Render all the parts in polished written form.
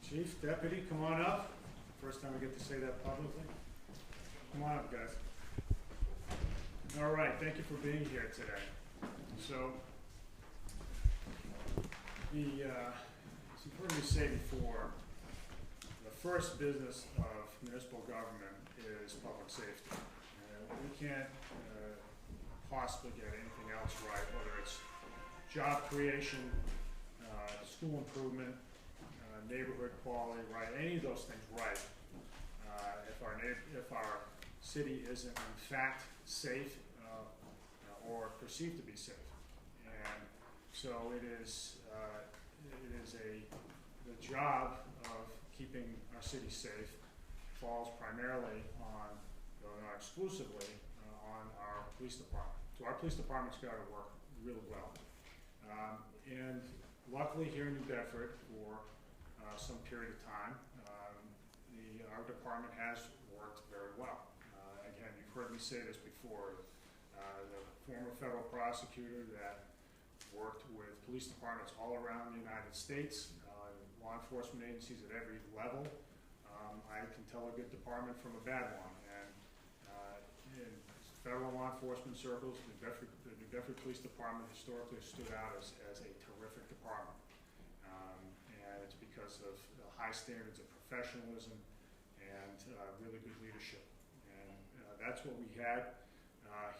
Chief, Deputy, come on up. First time we get to say that publicly. Come on up, guys. All right, thank you for being here today. So, as you've heard me say before, the first business of municipal government is public safety. We can't possibly get anything else right, whether it's job creation, school improvement, neighborhood quality, right? Any of those things right. If our city isn't in fact safe or perceived to be safe, and so it is the job of keeping our city safe falls primarily on, though not exclusively, on our police department. So our police department's got to work really well, and luckily here in New Bedford for some period of time, our department has worked very well. Again, you've heard me say this before. The former federal prosecutor that worked with police departments all around the United States, law enforcement agencies at every level. I can tell a good department from a bad one. And in federal law enforcement circles, the New Bedford Police Department historically stood out as a terrific department. And it's because of the high standards of professionalism and really good leadership. And that's what we had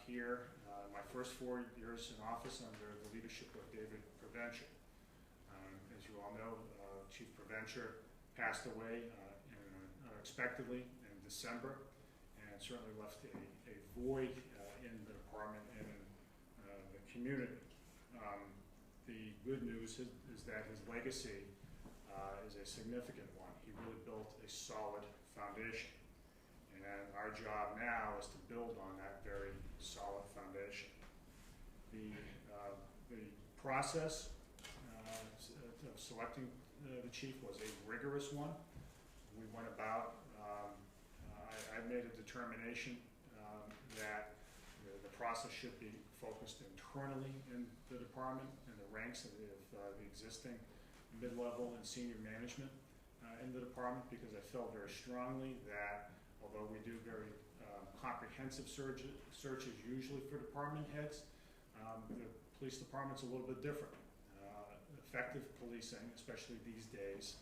here my first 4 years in office under the leadership of David Preventure. As you all know, Chief Preventure passed away unexpectedly in December, and certainly left a void in the department and in the community. The good news is that his legacy is a significant one. He really built a solid foundation. And our job now is to build on that very solid foundation. The process of selecting the chief was a rigorous one. We went about, I made a determination that the process should be focused internally in the department, in the ranks of the existing mid-level and senior management in the department, because I felt very strongly that although we do very comprehensive searches usually for department heads, the police department's a little bit different. Effective policing, especially these days,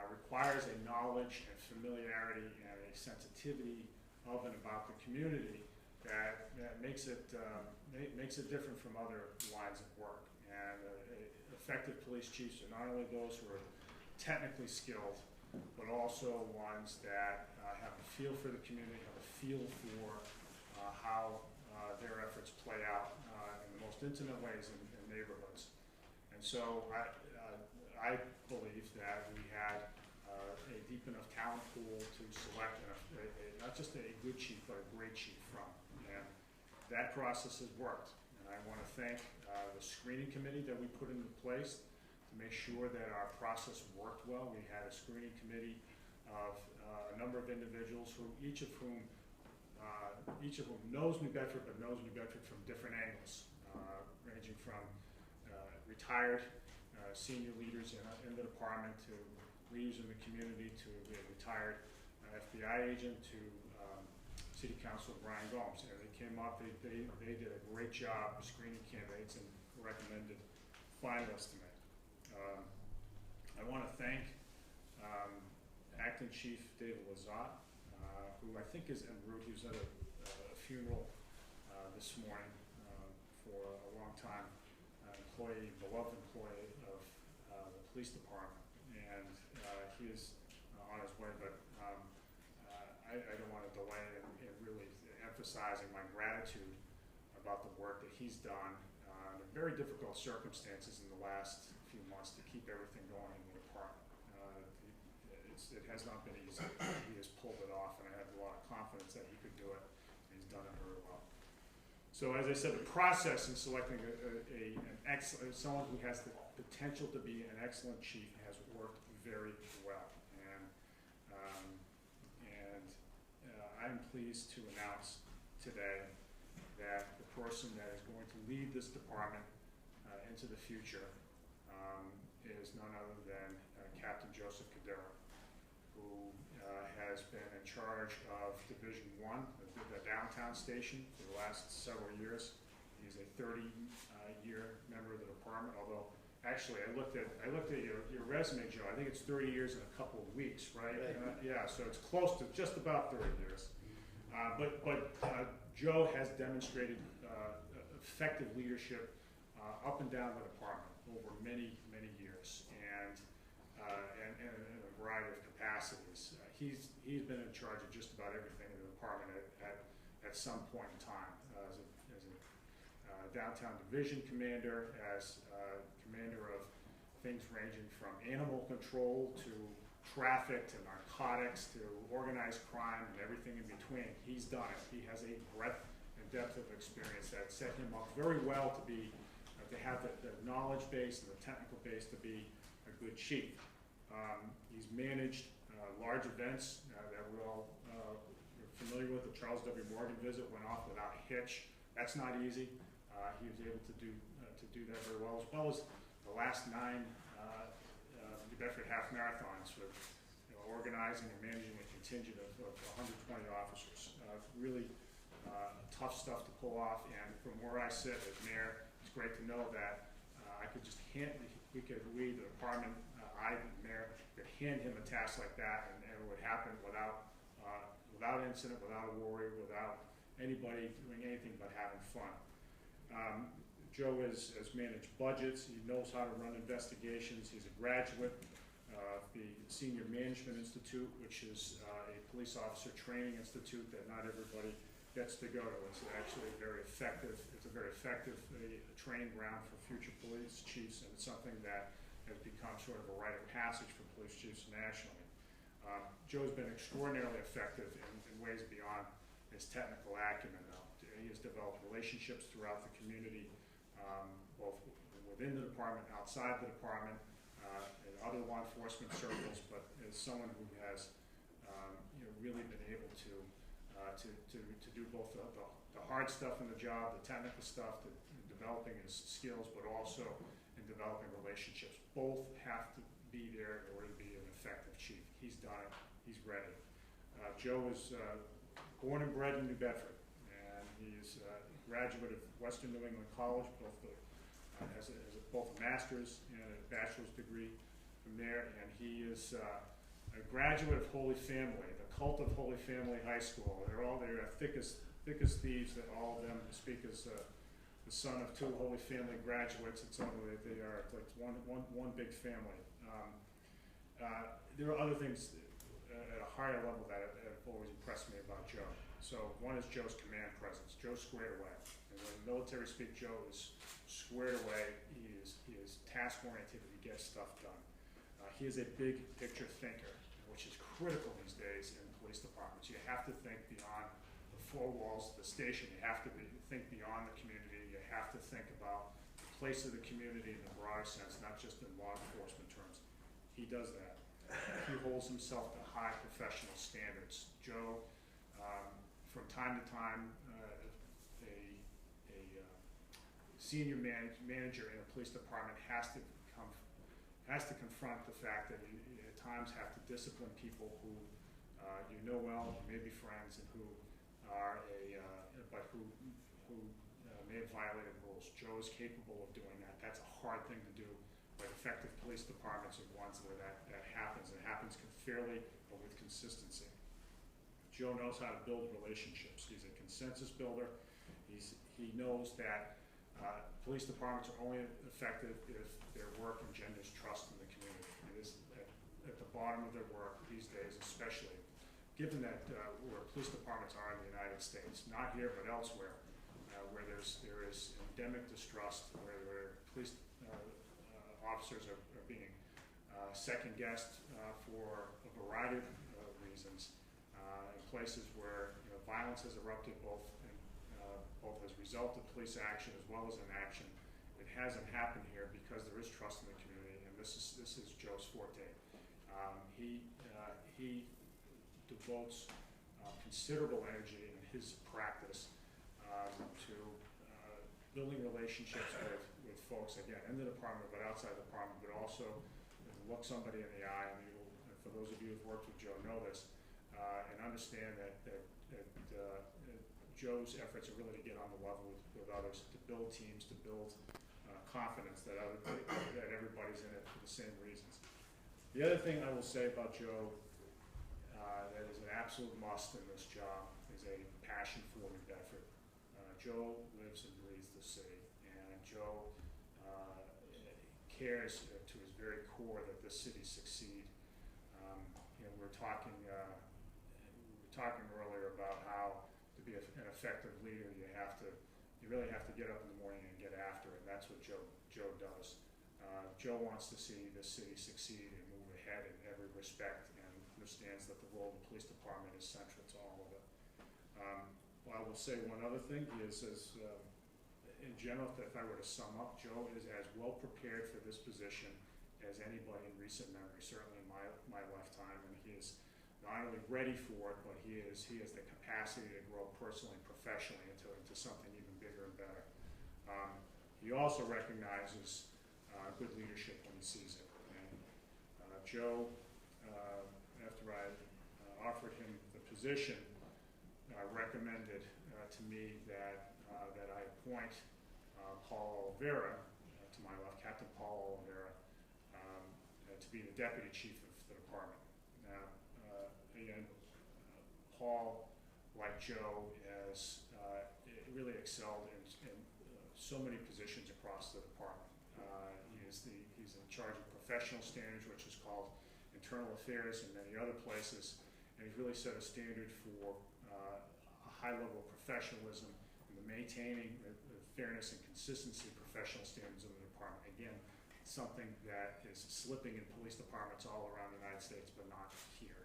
requires a knowledge and familiarity and a sensitivity of and about the community that makes it different from other lines of work. And effective police chiefs are not only those who are technically skilled, but also ones that have a feel for the community, have a feel for how their efforts play out in the most intimate ways in neighborhoods. And so I believe that we had a deep enough talent pool to select not just a good chief, but a great chief from. And that process has worked. And I want to thank the screening committee that we put into place to make sure that our process worked well. We had a screening committee of a number of individuals each of whom knows New Bedford, but knows New Bedford from different angles, ranging from retired senior leaders in the department to leaders in the community to a retired FBI agent to City Councilor Brian Gomes. And they came up, they did a great job screening candidates and recommended finalists to me. I want to thank Acting Chief David Lazat, who I think is en route. He was at a funeral this morning for a long time employee, beloved employee of the police department, and he is on his way. But I don't want to delay in really emphasizing my gratitude about the work that he's done under very difficult circumstances in the last few months to keep everything going in the department. It has not been easy. He has pulled it off, and I have a lot of confidence that he could do it, and he's done it very well. So as I said, the process in selecting someone who has the potential to be an excellent chief has worked very well. And I'm pleased to announce today that the person that is going to lead this department into the future is none other than Captain Joseph Cordeiro, who has been in charge of Division 1, the downtown station, for the last several years. He's a 30-year member of the department, although actually I looked at your resume, Joe. I think it's 30 years in a couple of weeks, right? Yeah, so it's close to just about 30 years. But Joe has demonstrated effective leadership up and down the department over many, many years, and in a variety of capacities. He's been in charge of just about everything in the department at some point in time, as a downtown division commander, as commander of things ranging from animal control to traffic to narcotics to organized crime and everything in between. He's done it. He has a breadth and depth of experience that set him up very well to be to have the knowledge base and the technical base to be a good chief. He's managed large events that we're all familiar with. The Charles W. Morgan visit went off without a hitch. That's not easy. He was able to do that very well as the last 9 New Bedford half marathons with organizing and managing a contingent of 120 officers. Really tough stuff to pull off, and from where I sit as mayor, it's great to know that I could just we, the department, I, the mayor, could hand him a task like that, and it would happen without incident, without a worry, without anybody doing anything but having fun. Joe has managed budgets. He knows how to run investigations. He's a graduate of the Senior Management Institute, which is a police officer training institute that not everybody gets to go to. It's actually very effective. It's a very effective training ground for future police chiefs, and it's something that has become sort of a rite of passage for police chiefs nationally. Joe's been extraordinarily effective in ways beyond his technical acumen, though. He has developed relationships throughout the community, both within the department, outside the department, in other law enforcement circles, but as someone who has really been able to do both the hard stuff in the job, the technical stuff, developing his skills, but also in developing relationships. Both have to be there in order to be an effective chief. He's done it. He's ready. Joe was born and bred in New Bedford. He's a graduate of Western New England College, has both a master's and a bachelor's degree from there, and he is a graduate of Holy Family, the cult of Holy Family High School. They're thick as thieves, that all of them speak as the son of 2 Holy Family graduates. It's only they are like one big family. There are other things at a higher level that have always impressed me about Joe. So one is Joe's command presence. Joe's squared away. And when military speak, Joe is squared away. He is task-oriented, and he gets stuff done. He is a big picture thinker, which is critical these days in police departments. You have to think beyond the 4 walls of the station. You have to think beyond the community. You have to think about the place of the community in the broader sense, not just in law enforcement terms. He does that. He holds himself to high professional standards. Joe, from time to time, a senior manager in a police department has to confront the fact that you at times have to discipline people who you know well, may be friends, and who are who may have violated rules. Joe is capable of doing that. That's a hard thing to do, but effective police departments are ones where that happens, and it happens fairly but with consistency. Joe knows how to build relationships. He's a consensus builder. He knows that police departments are only effective if their work engenders trust in the community. It is at the bottom of their work these days, especially given that where police departments are in the United States, not here but elsewhere, where there is endemic distrust, where police officers are being second-guessed for a variety of reasons. Places where violence has erupted both as a result of police action as well as inaction. It hasn't happened here because there is trust in the community, and this is Joe's forte. He devotes considerable energy in his practice to building relationships with folks, again, in the department, but outside the department, but also look somebody in the eye, and for those of you who've worked with Joe know this, and understand that Joe's efforts are really to get on the level with others, to build teams, to build confidence that everybody's in it for the same reasons. The other thing I will say about Joe that is an absolute must in this job is a passion for New Bedford. Joe lives and breathes the city, and Joe cares to his very core that this city succeed. We were talking earlier about how to be an effective leader, you really have to get up in the morning and get after it, and that's what Joe does. Joe wants to see this city succeed and move ahead in every respect, and understands that the role of the police department is central to all of it. I will say one other thing is, in general, if I were to sum up, Joe is as well prepared for this position as anybody in recent memory, certainly in my lifetime, and he is not only ready for it, but he has the capacity to grow personally and professionally into something even bigger and better. He also recognizes good leadership when he sees it. And Joe, after I offered him the position, recommended to me that I appoint Paul Oliveira, to my left, Captain Paul Oliveira, to be the Deputy Chief of the department. Now, again, Paul, like Joe, has really excelled in so many positions across the department. He's in charge of professional standards, which is called internal affairs, and many other places, and he's really set a standard for a high level of professionalism and the maintaining the fairness and consistency of professional standards of the department. Again, something that is slipping in police departments all around the United States, but not here.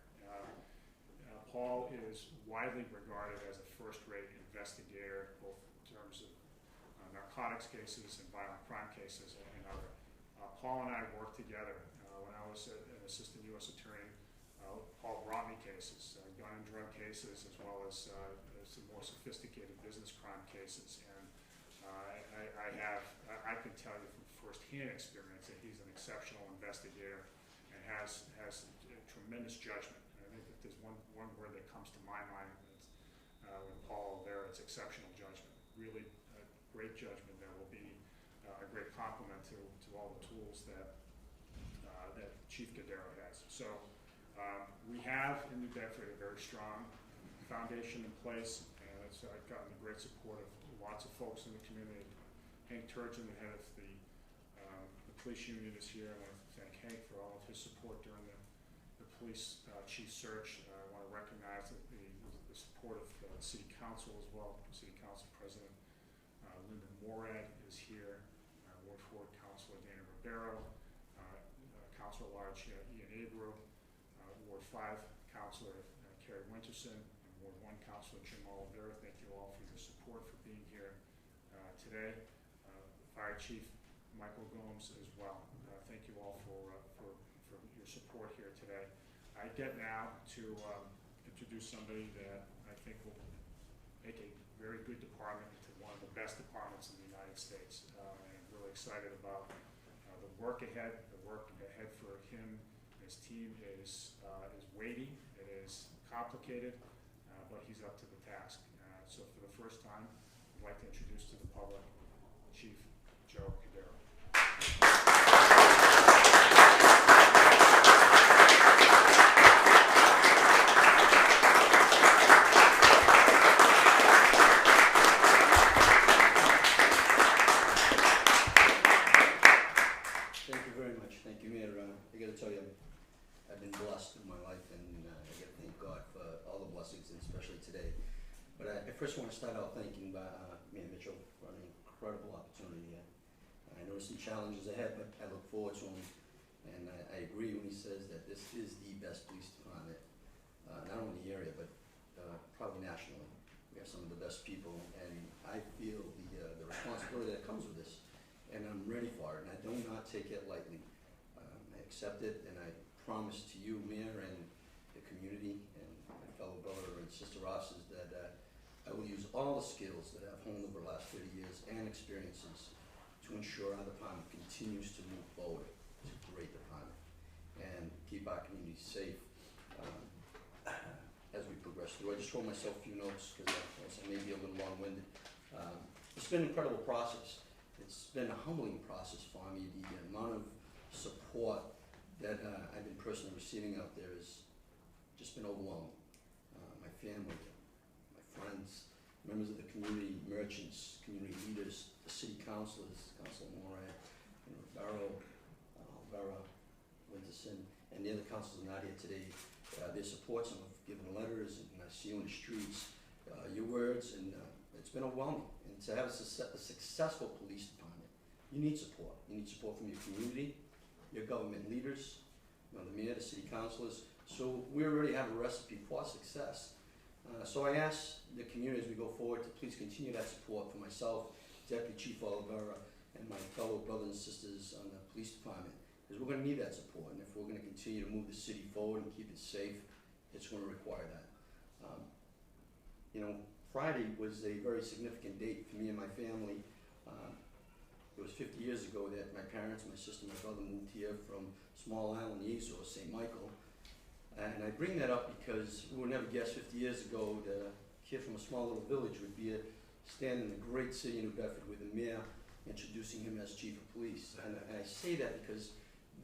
Paul is widely regarded as a first-rate investigator, both in terms of narcotics cases and violent crime cases and other. Paul and I worked together when I was an assistant U.S. attorney. Paul brought me cases, gun and drug cases, as well as some more sophisticated business crime cases. And I can tell you from firsthand experience that he's an exceptional investigator and has tremendous judgment. And I think that there's one word that comes to my mind with Paul there, it's exceptional judgment. Really great judgment that will be a great complement to all the tools that Chief Cordeiro has. So we have in New Bedford a very strong foundation in place, and I've gotten the great support of lots of folks in the community. Hank Turgeon, the head of the police union, is here. I want to thank Hank for all of his support during the police chief search. I want to recognize the support of the City Council as well. City Council President Linda Morad is here. Ward 4 Councilor Dana Ribeiro, Councilor at Large Ian Abreu, Ward 5 Councilor Kerry Winterson, and Ward 1 Councilor Jim Oliveira. Thank you all for your support for being here today. Fire Chief Michael Gomes as well. Thank you all for your support here today. I get now to introduce somebody that I think will make a very good department into one of the best departments in the United States. And I'm really excited about the work ahead. The work ahead for him and his team is weighty. It is complicated, but he's up to the task. So for the first time, I'd like to introduce to the public Chief Joe Cordeiro. Thank you very much. Thank you, Mayor. I got to tell you, I've been blessed in my life, and I got to thank God for all the blessings, and especially today. But I first want to start out thanking Mayor Mitchell for an incredible opportunity here. I know some challenges ahead, but I look forward to them. And I agree when he says that this is the best police department, not only in the area, but probably nationally. We have some of the best people, and I feel the responsibility that comes with this. And I'm ready for it, and I do not take it lightly. I accept it, and I promise to you, Mayor, and the community, and my fellow brother and sister officers that I will use all the skills that I've honed over the last 30 years and experiences to to ensure our department continues to move forward. It's a great department, and keep our community safe as we progress through. I just wrote myself a few notes because I may be a little long-winded. It's been an incredible process. It's been a humbling process for me. The amount of support that I've been personally receiving out there has just been overwhelming. My family, my friends, members of the community, merchants, community leaders, the city councilors, Councilor Moran, Barrow, Vera, Winterson, and the other councilors are not here today. Their support, some have given letters, and I see you in the streets, your words, and it's been overwhelming. And to have a successful police department, you need support. You need support from your community, your government leaders, the mayor, the city councilors. So we already have a recipe for success. So I ask the community as we go forward to please continue that support for myself, Deputy Chief Oliveira, and my fellow brothers and sisters on the police department, because we're going to need that support. And if we're going to continue to move the city forward and keep it safe, it's going to require that. Friday was a very significant date for me and my family. It was 50 years ago that my parents, my sister, my brother moved here from small island, the Azores, St. Michael. And I bring that up because we would never guess 50 years ago that a kid from a small little village would be standing in the great city of New Bedford with the mayor introducing him as Chief of Police. And I say that because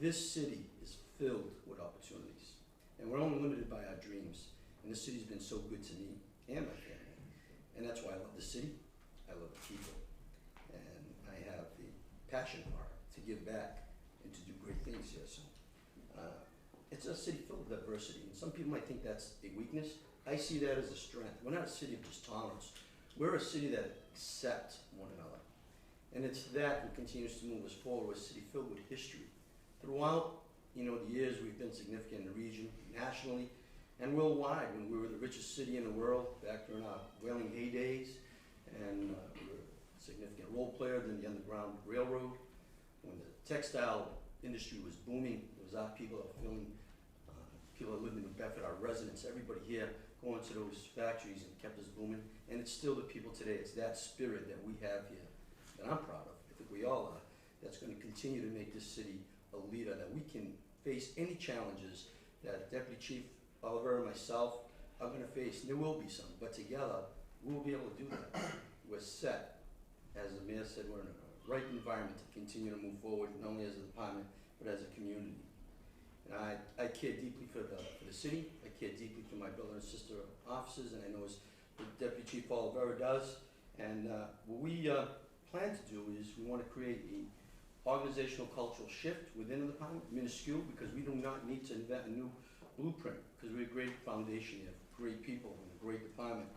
this city is filled with opportunities. And we're only limited by our dreams. And this city's been so good to me and my family. And that's why I love the city, I love the people, and I have the passion for it to give back and to do great things here. So it's a city filled with diversity, and some people might think that's a weakness. I see that as a strength. We're not a city of just tolerance. We're a city that accepts one another. And it's that what continues to move us forward. We're a city filled with history. Throughout the years, we've been significant in the region, nationally, and worldwide. When we were the richest city in the world back during our whaling heydays, and we were a significant role player in the Underground Railroad. When the textile industry was booming, it was our people that were filling, people that lived in New Bedford, our residents, everybody here going to those factories and kept us booming. And it's still the people today. It's that spirit that we have here that I'm proud of. I think we all are. That's going to continue to make this city a leader, that we can face any challenges that Deputy Chief Oliver and myself are going to face. And there will be some, but together we will be able to do that. We're set, as the mayor said, we're in a right environment to continue to move forward, not only as a department, but as a community. And I care deeply for the city. I care deeply for my brother and sister officers, and I know as the Deputy Chief Oliver does. And what we plan to do is we want to create a organizational cultural shift within the department, minuscule, because we do not need to invent a new blueprint, because we're a great foundation, we have great people and a great department.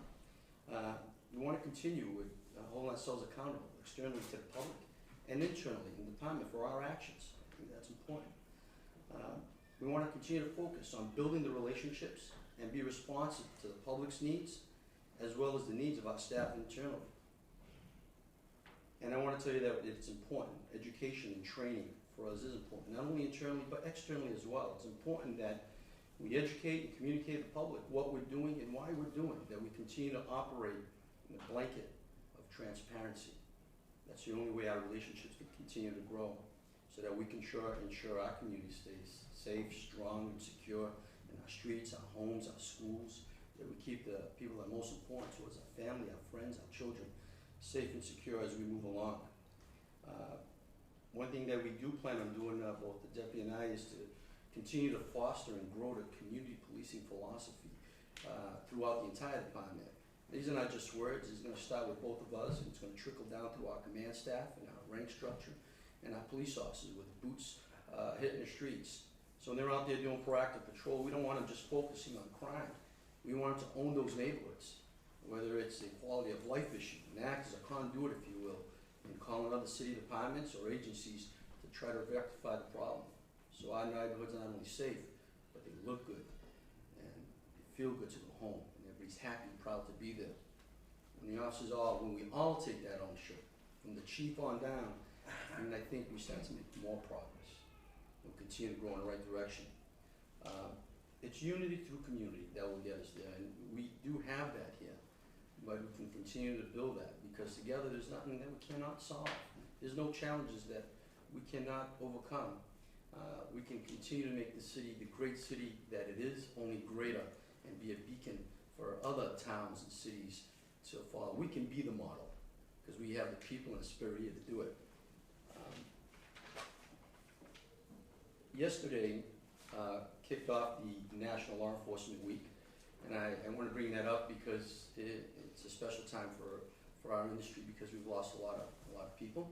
We want to continue with holding ourselves accountable externally to the public and internally in the department for our actions. I think that's important. We want to continue to focus on building the relationships and be responsive to the public's needs as well as the needs of our staff internally. And I want to tell you that it's important. Education and training for us is important, not only internally but externally as well. It's important that we educate and communicate to the public what we're doing and why we're doing, that we continue to operate in a blanket of transparency. That's the only way our relationships can continue to grow, so that we can ensure our community stays safe, strong, and secure in our streets, our homes, our schools, that we keep the people that are most important to us, our family, our friends, our children, safe and secure as we move along. One thing that we do plan on doing, both the deputy and I, is to continue to foster and grow the community policing philosophy throughout the entire department. These are not just words. It's going to start with both of us, and it's going to trickle down through our command staff and our rank structure and our police officers with boots hitting the streets. So when they're out there doing proactive patrol, we don't want them just focusing on crime. We want them to own those neighborhoods, whether it's a quality of life issue, and act as a conduit, if you will, in calling other city departments or agencies to try to rectify the problem. So our neighborhoods are not only safe, but they look good, and they feel good to go home, and everybody's happy and proud to be there. When we all take that ownership, from the chief on down, and I think we start to make more progress. We'll continue to grow in the right direction. It's unity through community that will get us there, and we do have that here, but we can continue to build that, because together there's nothing that we cannot solve. There's no challenges that we cannot overcome. We can continue to make the city the great city that it is, only greater, and be a beacon for other towns and cities to follow. We can be the model, because we have the people and the spirit here to do it. Yesterday kicked off the National Law Enforcement Week, and I want to bring that up because it's a special time for our industry, because we've lost a lot of people.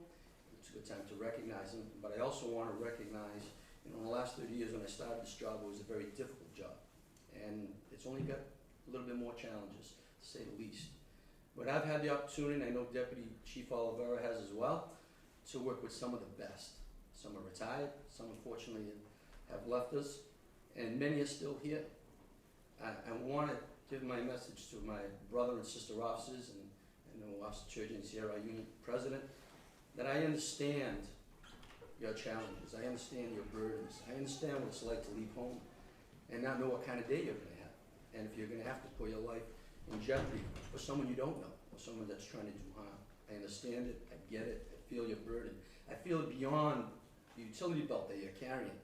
It's a good time to recognize them, but I also want to recognize, in the last 30 years when I started this job, it was a very difficult job, and it's only got a little bit more challenges, to say the least. But I've had the opportunity, and I know Deputy Chief Oliveira has as well, to work with some of the best. Some are retired, some unfortunately have left us, and many are still here. I want to give my message to my brother and sister officers, and I know Officer Churgeon's here, our union president, that I understand your challenges, I understand your burdens, I understand what it's like to leave home and not know what kind of day you're going to have, and if you're going to have to put your life in jeopardy for someone you don't know, or someone that's trying to do harm. I understand it, I get it, I feel your burden. I feel it beyond the utility belt that you're carrying.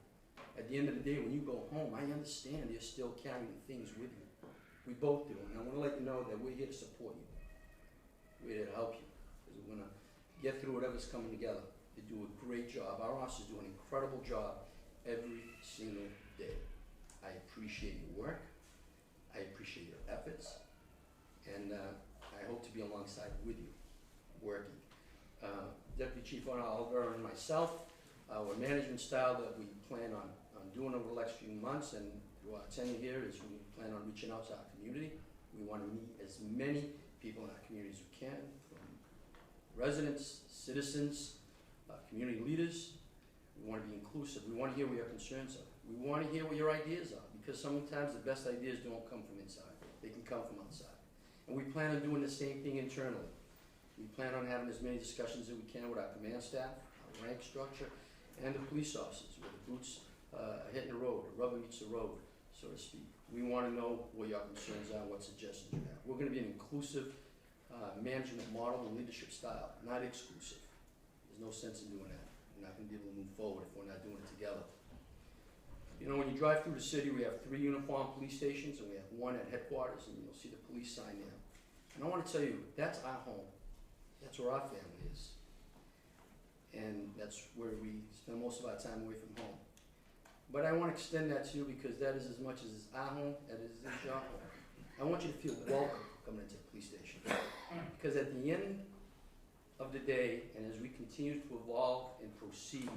At the end of the day, when you go home, I understand you're still carrying things with you. We both do, and I want to let you know that we're here to support you. We're here to help you, because we're going to get through whatever's coming together. They do a great job. Our officers do an incredible job every single day. I appreciate your work. I appreciate your efforts. And I hope to be alongside with you, working. Deputy Chief Oliver and myself, our management style that we plan on doing over the next few months and through our tenure here is we plan on reaching out to our community. We want to meet as many people in our community as we can, from residents, citizens, community leaders. We want to be inclusive. We want to hear what your concerns are. We want to hear what your ideas are, because sometimes the best ideas don't come from inside. They can come from outside. And we plan on doing the same thing internally. We plan on having as many discussions as we can with our command staff, our rank structure, and the police officers, where the boots are hitting the road, the rubber meets the road, so to speak. We want to know what your concerns are, what suggestions you have. We're going to be an inclusive management model and leadership style, not exclusive. There's no sense in doing that. We're not going to be able to move forward if we're not doing it together. You know, when you drive through the city, we have 3 uniformed police stations, and we have 1 at headquarters, and you'll see the police sign there. And I want to tell you, that's our home. That's where our family is. And that's where we spend most of our time away from home. But I want to extend that to you, because that is as much as our home as it is your home. I want you to feel welcome coming into the police station. Because at the end of the day, and as we continue to evolve and proceed,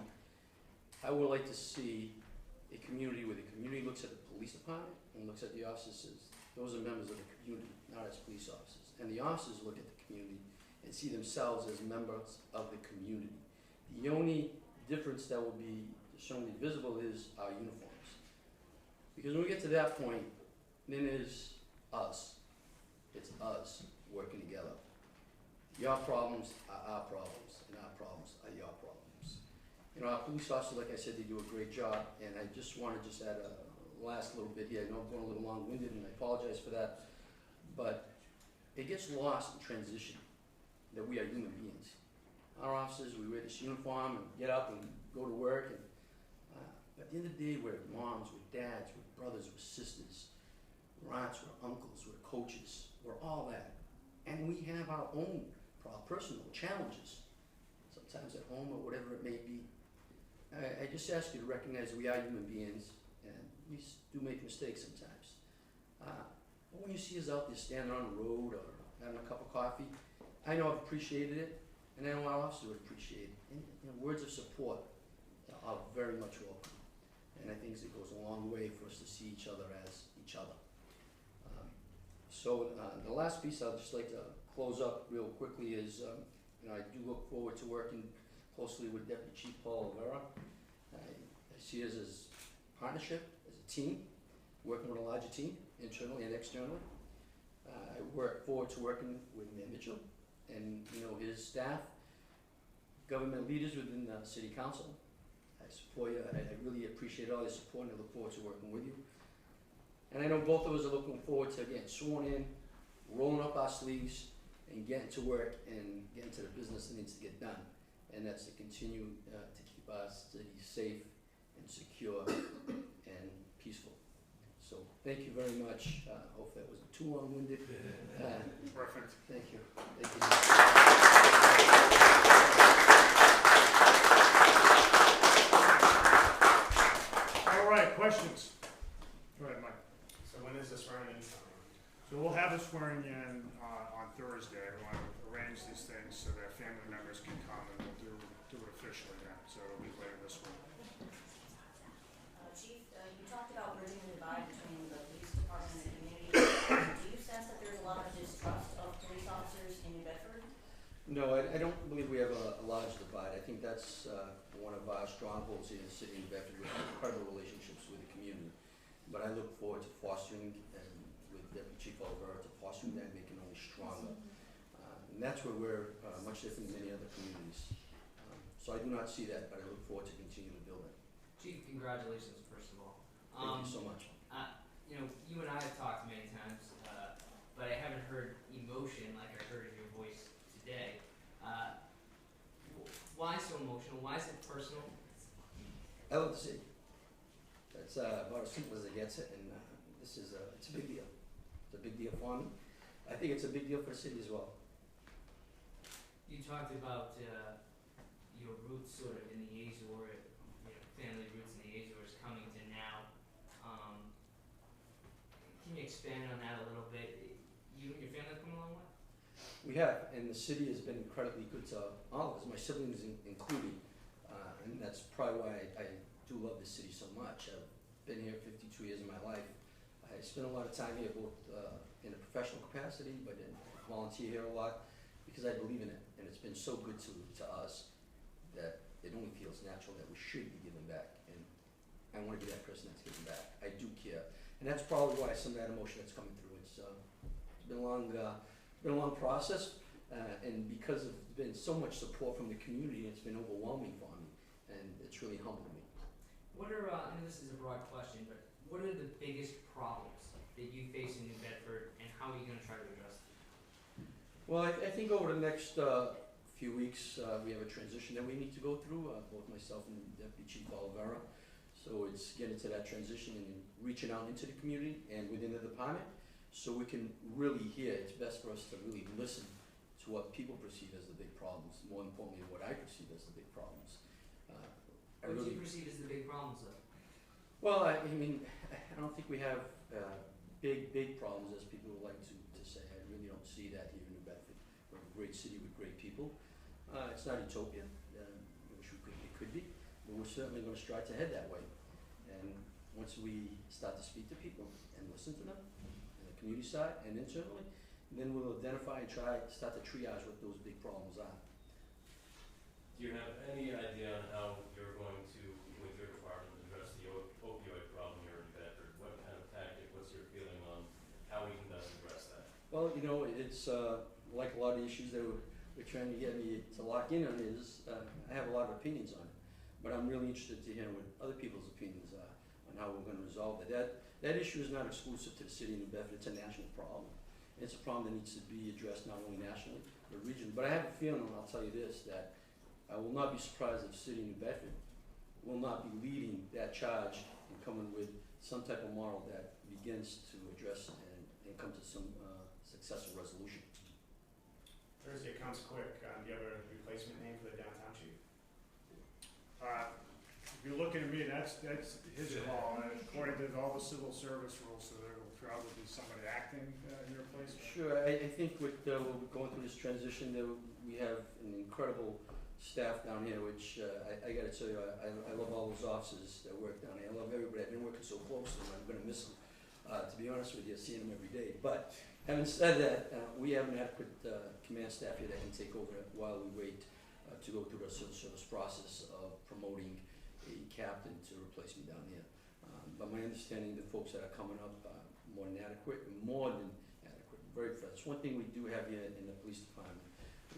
I would like to see a community where the community looks at the police department and looks at the officers. Those are members of the community, not as police officers. And the officers look at the community and see themselves as members of the community. The only difference that will be certainly visible is our uniforms. Because when we get to that point, then it's us. It's us working together. Your problems are our problems, and our problems are your problems. You know, our police officers, like I said, they do a great job, and I just want to add a last little bit here. I know I'm going a little long-winded, and I apologize for that, but it gets lost in transition that we are human beings. Our officers, we wear this uniform and get up and go to work, and at the end of the day, we're moms, we're dads, we're brothers, we're sisters, we're aunts, we're uncles, we're coaches, we're all that. And we have our own personal challenges, sometimes at home or whatever it may be. I just ask you to recognize that we are human beings, and we do make mistakes sometimes. But when you see us out there standing on the road or having a cup of coffee, I know I've appreciated it, and I know our officers would appreciate it. And words of support are very much welcome. And I think it goes a long way for us to see each other as each other. So the last piece I'd just like to close up real quickly is, you know, I do look forward to working closely with Deputy Chief Paul Oliveira. I see us as partnership, as a team, working with a larger team, internally and externally. I work forward to working with Mayor Mitchell and, you know, his staff, government leaders within the City Council. I support you. I really appreciate all your support, and I look forward to working with you. And I know both of us are looking forward to getting sworn in, rolling up our sleeves, and getting to work and getting to the business that needs to get done. and that's to continue to keep our city safe and secure and peaceful. So thank you very much. Hope that wasn't too long-winded. Perfect. Thank you. All right, questions? Go ahead, Mike. So when is the swearing in? So we'll have a swearing in on Thursday. We want to arrange these things so that family members can come, and we'll do it officially then. So it'll be later this week. Chief, you talked about bridging the divide between the police department and the community. Do you sense that there's a lot of distrust of police officers in New Bedford? No, I don't believe we have a large divide. I think that's one of our strongholds in the city of New Bedford. We have incredible relationships with the community. But I look forward to fostering, and with Deputy Chief Cordeiro, to fostering that, making it only stronger. And that's where we're much different than many other communities. So I do not see that, but I look forward to continuing to build it. Chief, congratulations, first of all. Thank you so much. You know, you and I have talked many times, but I haven't heard emotion like I heard in your voice today. Why so emotional? Why is it personal? I love the city. That's about as simple as it gets it, and it's a big deal. It's a big deal for me. I think it's a big deal for the city as well. You talked about your roots sort of in the Azores, family roots in the Azores coming to now. Can you expand on that a little bit? You and your family have come a long way? We have, and the city has been incredibly good to all of us, my siblings included, and that's probably why I do love this city so much. I've been here 52 years of my life. I spend a lot of time here, both in a professional capacity, but I volunteer here a lot because I believe in it, and it's been so good to us that it only feels natural that we should be giving back, and I want to be that person that's giving back. I do care, and that's probably why some of that emotion that's coming through. It's been a long process, and because of been so much support from the community, it's been overwhelming for me, and it's really humbled me. What are, and this is a broad question, but what are the biggest problems that you face in New Bedford, and how are you going to try to address them? Well, I think over the next few weeks, we have a transition that we need to go through, both myself and Deputy Chief Oliveira. So it's getting to that transition and reaching out into the community and within the department, so we can really hear. It's best for us to really listen to what people perceive as the big problems, more importantly, what I perceive as the big problems. What do you perceive as the big problems, though? Well, I mean, I don't think we have big problems, as people would like to say. I really don't see that here in New Bedford. We're a great city with great people. It's not utopia. I wish it could be, but we're certainly going to strive to head that way. And once we start to speak to people and listen to them, on the community side and internally, then we'll identify and start to triage what those big problems are. Do you have any idea on how you're going to, with your department, address the opioid problem here in Bedford? What kind of tactic, what's your feeling on how we can best address that? Well, you know, it's like a lot of the issues that we're trying to get me to lock in on is, I have a lot of opinions on it, but I'm really interested to hear what other people's opinions are on how we're going to resolve it. That issue is not exclusive to the city of New Bedford. It's a national problem. It's a problem that needs to be addressed not only nationally, but regionally. But I have a feeling, and I'll tell you this, that I will not be surprised if the city of New Bedford will not be leading that charge and coming with some type of model that begins to address and come to some successful resolution. Thursday comes quick. Do you have a replacement name for the downtown chief? If you're looking at me, that's his call. According to all the civil service rules, so there will probably be somebody acting in your place. Sure, I think with we're going through this transition, we have an incredible staff down here, which I got to tell you, I love all those officers that work down here. I love everybody. I've been working so close to them. I'm going to miss them. To be honest with you, seeing them every day. But having said that, we have an adequate command staff here that can take over while we wait to go through the civil service process of promoting a captain to replace me down here. But my understanding, the folks that are coming up are more than adequate, very fresh. One thing we do have here in the police department,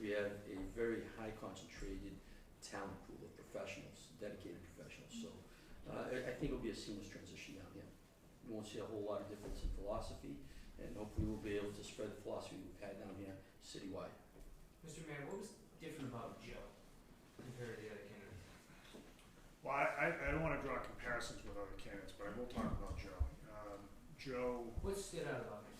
we have a very high concentrated talent pool of professionals, dedicated professionals. So I think it'll be a seamless transition down here. You won't see a whole lot of difference in philosophy, and hopefully we'll be able to spread the philosophy we've had down here citywide. Mr. Mayor, what was different about Joe? compare to the other candidates? Well, I don't wanna draw comparisons with other candidates, but I will talk about Joe. Joe, What stood out about me?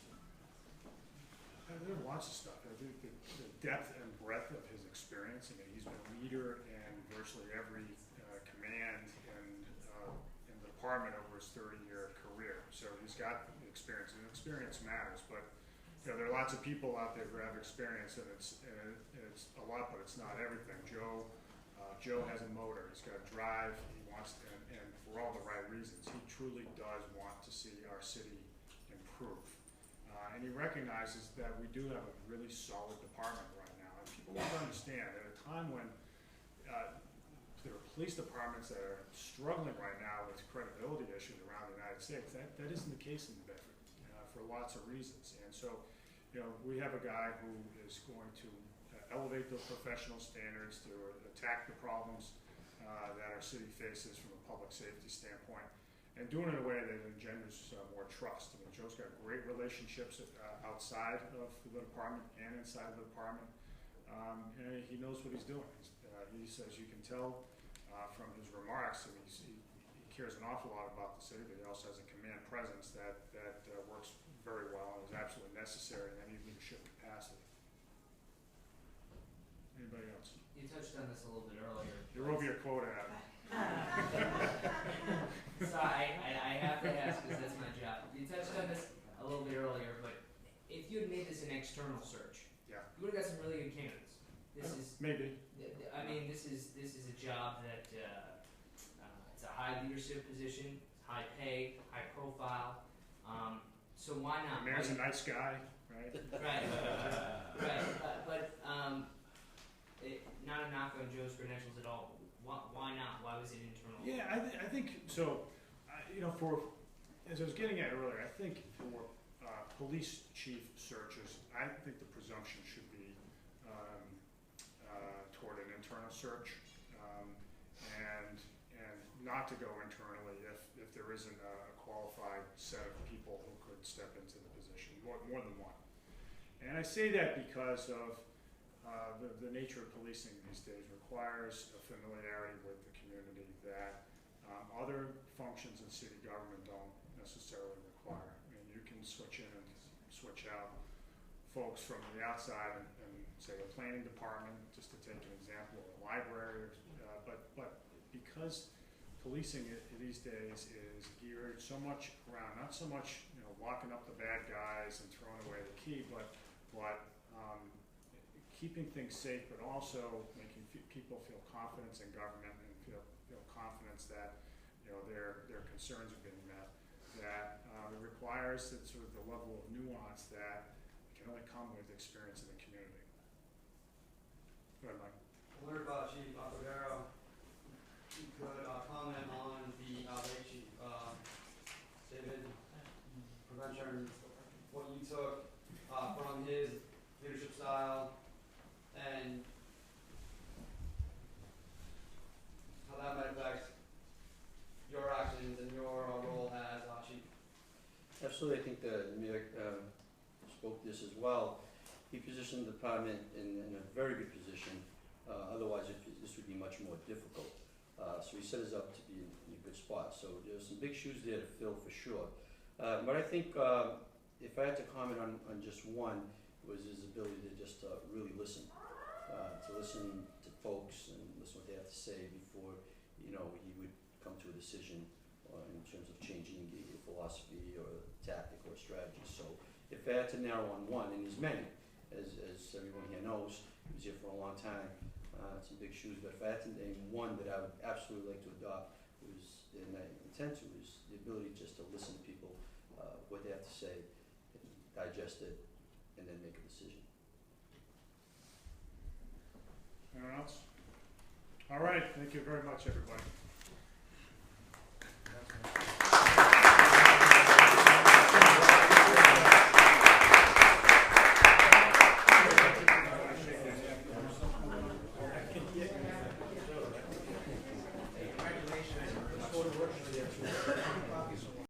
there are lots of stuff. I think the depth and breadth of his experience. I mean, he's been a leader in virtually every command in the department over his 30-year career. So he's got the experience, and experience matters. But you know, there are lots of people out there who have experience, and it's a lot, but it's not everything. Joe has a motor. He's got drive. He wants to, and for all the right reasons, he truly does want to see our city improve. And he recognizes that we do have a really solid department right now. And people need to understand, at a time when there are police departments that are struggling right now with credibility issues around the United States, that isn't the case in Bedford for lots of reasons. And so, you know, we have a guy who is going to elevate those professional standards to attack the problems that our city faces from a public safety standpoint, and doing it in a way that engenders more trust. I mean, Joe's got great relationships outside of the department and inside of the department, and he knows what he's doing. He says, you can tell from his remarks, I mean, he cares an awful lot about the city, but he also has a command presence that works very well and is absolutely necessary in any leadership capacity. Anybody else? You touched on this a little bit earlier. You're over your quota, Adam. So I have to ask because that's my job. You touched on this a little bit earlier, but if you had made this an external search, Yeah. you would have got some really good candidates. This is, Maybe. I mean, this is a job that it's a high leadership position, high pay, high profile. So why not? The mayor's a nice guy, right? Right, right. But not a knock on Joe's credentials at all. Why not? Why was it internal? Yeah, I think so. You know, for as I was getting at earlier, I think for police chief searches, I think the presumption should be toward an internal search, and not to go internally if there isn't a qualified set of people who could step into the position, more than one. And I say that because of the nature of policing these days requires a familiarity with the community that other functions in city government don't necessarily require. I mean, you can switch in and switch out folks from the outside and say a planning department, just to take an example, or a library, but because policing these days is geared so much around, not so much, you know, locking up the bad guys and throwing away the key, but keeping things safe, but also making people feel confidence in government and feel confidence that, you know, their concerns are being met. That it requires that sort of the level of nuance that can only come with experience in the community. Go ahead, Mike. I wonder if Chief Cordeiro could comment on the late Chief David prevention, what you took from his leadership style and how that might affect your actions and your role as chief. Absolutely, I think the mayor spoke to this as well. He positioned the department in a very good position. Otherwise, this would be much more difficult. So he set us up to be in a good spot. So there's some big shoes there to fill for sure. But I think if I had to comment on just one, was his ability to just really listen. To listen to folks and listen what they have to say before, you know, he would come to a decision in terms of changing a philosophy or a tactic or a strategy. So if I had to narrow on one, and there's many, as everyone here knows, he was here for a long time, some big shoes, but if I had to name one that I would absolutely like to adopt was, and I intend to, is the ability just to listen to people, what they have to say, and digest it, and then make a decision. Anyone else? All right, thank you very much, everybody.